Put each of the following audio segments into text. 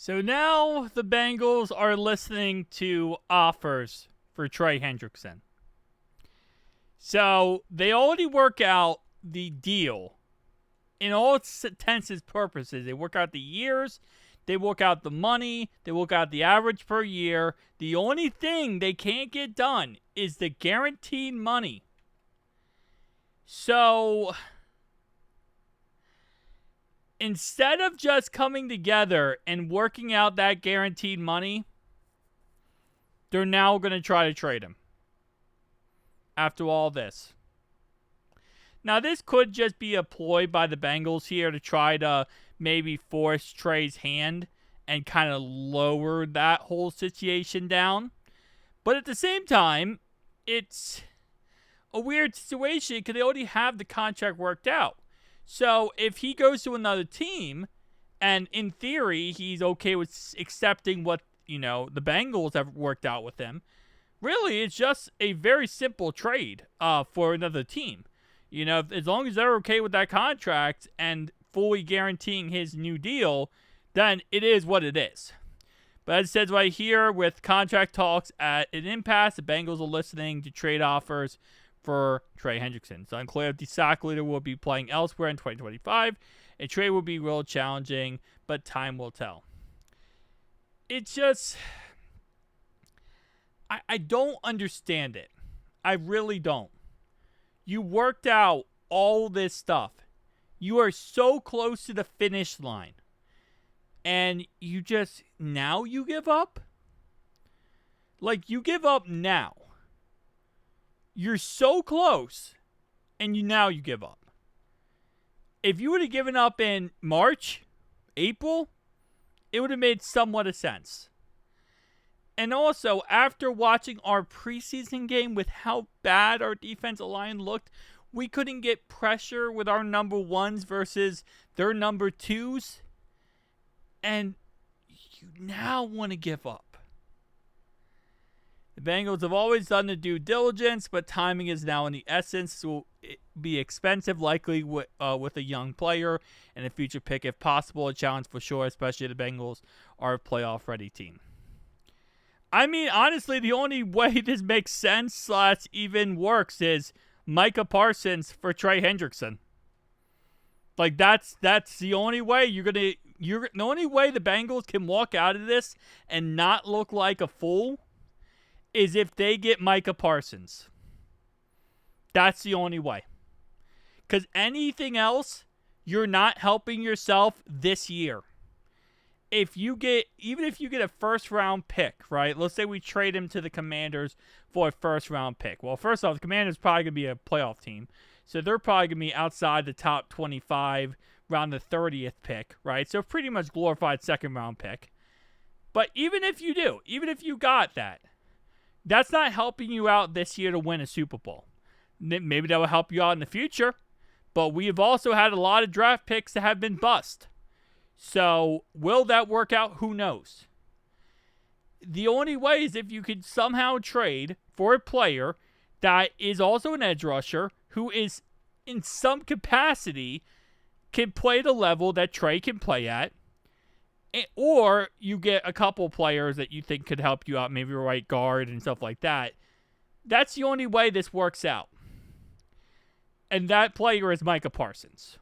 So now the Bengals are listening to offers for Trey Hendrickson. So they already work out the deal in all its intents and purposes. They work out the years, they work out the money, they work out the average per year. The only thing they can't get done is the guaranteed money. So instead of just coming together and working out that guaranteed money, they're now going to try to trade him after all this. Now, this could just be a ploy by the Bengals here to try to maybe force Trey's hand and kind of lower that whole situation down. But at the same time, it's a weird situation because they already have the contract worked out. So if he goes to another team, and in theory he's okay with accepting what, the Bengals have worked out with him, really it's just a very simple trade for another team. As long as they're okay with that contract and fully guaranteeing his new deal, then it is what it is. But as it says right here, with contract talks at an impasse, the Bengals are listening to trade offers for Trey Hendrickson. It's unclear if the Sock leader will be playing elsewhere in 2025. A trade will be real challenging, but time will tell. It's just, I don't understand it. I really don't. You worked out all this stuff. You are so close to the finish line. And now you give up? Like, you give up now. You're so close, and now you give up. If you would have given up in March, April, it would have made somewhat of sense. And also, after watching our preseason game with how bad our defensive line looked, we couldn't get pressure with our number ones versus their number twos. And you now want to give up. The Bengals have always done the due diligence, but timing is now in the essence. It will be expensive, likely with a young player and a future pick if possible. A challenge for sure, especially the Bengals are a playoff-ready team. I mean, honestly, the only way this makes sense / even works is Micah Parsons for Trey Hendrickson. Like, that's the only way the only way the Bengals can walk out of this and not look like a fool is if they get Micah Parsons. That's the only way. Because anything else, you're not helping yourself this year. Even if you get a first round pick, right? Let's say we trade him to the Commanders for a first round pick. Well, first off, the Commanders probably going to be a playoff team. So they're probably going to be outside the top 25, around the 30th pick, right? So pretty much glorified second round pick. But even if you got that, that's not helping you out this year to win a Super Bowl. Maybe that will help you out in the future. But we have also had a lot of draft picks that have been bust. So, will that work out? Who knows? The only way is if you could somehow trade for a player that is also an edge rusher who is, in some capacity, can play the level that Trey can play at. Or you get a couple players that you think could help you out, maybe a right guard and stuff like that. That's the only way this works out. And that player is Micah Parsons.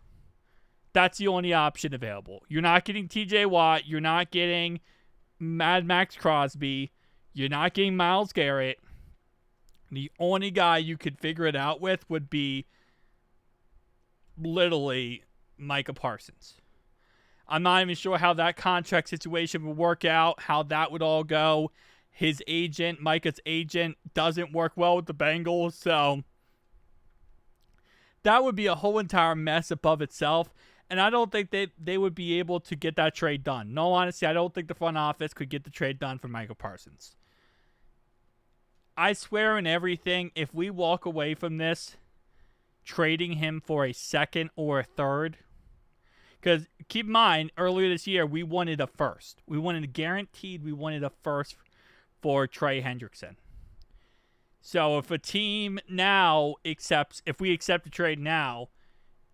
That's the only option available. You're not getting TJ Watt. You're not getting Mad Max Crosby. You're not getting Myles Garrett. The only guy you could figure it out with would be literally Micah Parsons. I'm not even sure how that contract situation would work out, how that would all go. His agent, Micah's agent, doesn't work well with the Bengals, so that would be a whole entire mess above itself. And I don't think they would be able to get that trade done. No, honestly, I don't think the front office could get the trade done for Micah Parsons. I swear in everything, if we walk away from this, trading him for a second or a third, because keep in mind, earlier this year, we wanted a first. We wanted a first for Trey Hendrickson. So if a team now if we accept the trade now,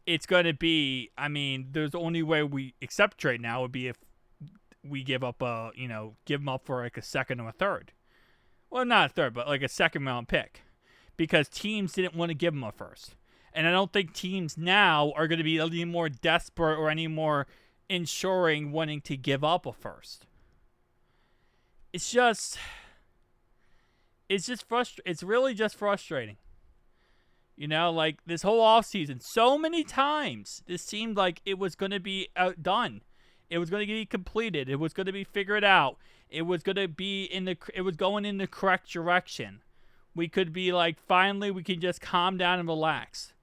it's going to be, there's the only way we accept trade now would be if we give up give them up for like a second or a third. Well, not a third, but like a second round pick, because teams didn't want to give them a first. And I don't think teams now are going to be any more desperate or any more ensuring wanting to give up a first. It's really just frustrating. Like this whole offseason, so many times this seemed like it was going to be done. It was going to be completed. It was going to be figured out. It was going to be it was going in the correct direction. We could be like, finally, we can just calm down and relax.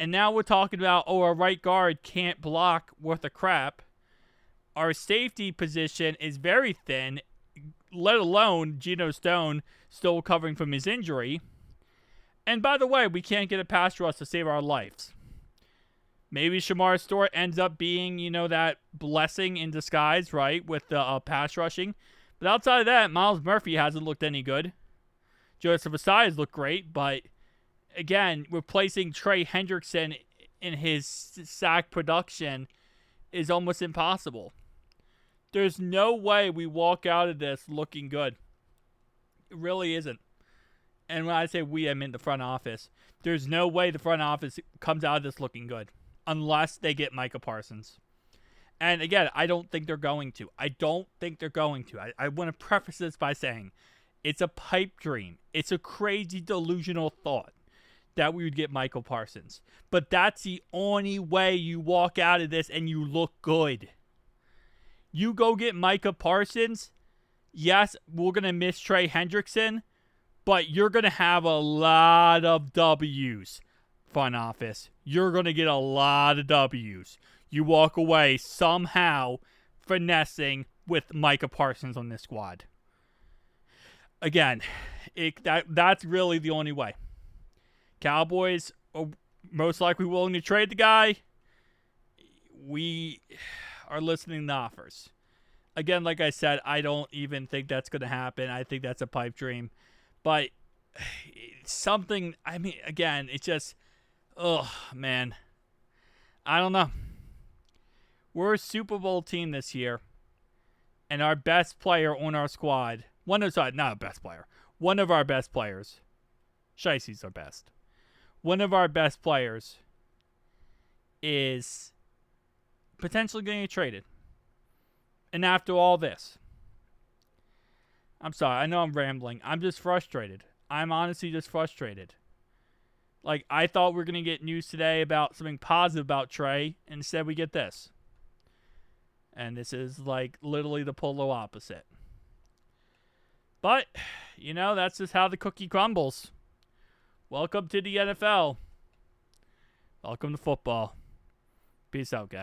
And now we're talking about, our right guard can't block worth a crap. Our safety position is very thin, let alone Geno Stone still recovering from his injury. And by the way, we can't get a pass rush to save our lives. Maybe Shamar Stewart ends up being, that blessing in disguise, right, with the pass rushing. But outside of that, Myles Murphy hasn't looked any good. Joseph Ossai has looked great, but again, replacing Trey Hendrickson in his sack production is almost impossible. There's no way we walk out of this looking good. It really isn't. And when I say we, I mean the front office. There's no way the front office comes out of this looking good unless they get Micah Parsons. And again, I don't think they're going to. I want to preface this by saying it's a pipe dream. It's a crazy delusional thought that we would get Micah Parsons. But that's the only way you walk out of this and you look good. You go get Micah Parsons. Yes, we're going to miss Trey Hendrickson, but you're going to have a lot of W's, front office. You're going to get a lot of W's. You walk away somehow finessing with Micah Parsons on this squad. Again, that's really the only way. Cowboys are most likely willing to trade the guy. We are listening to offers. Again, like I said, I don't even think that's going to happen. I think that's a pipe dream. But something, again, it's just, man. I don't know. We're a Super Bowl team this year. And our best player on our squad, one of our best players, Shicey's our best. One of our best players is potentially going to get traded. And after all this, I'm sorry, I know I'm rambling. I'm just frustrated. I'm honestly just frustrated. Like, I thought we were going to get news today about something positive about Trey, and instead we get this. And this is like literally the polar opposite. But, that's just how the cookie crumbles. Welcome to the NFL. Welcome to football. Peace out, guys.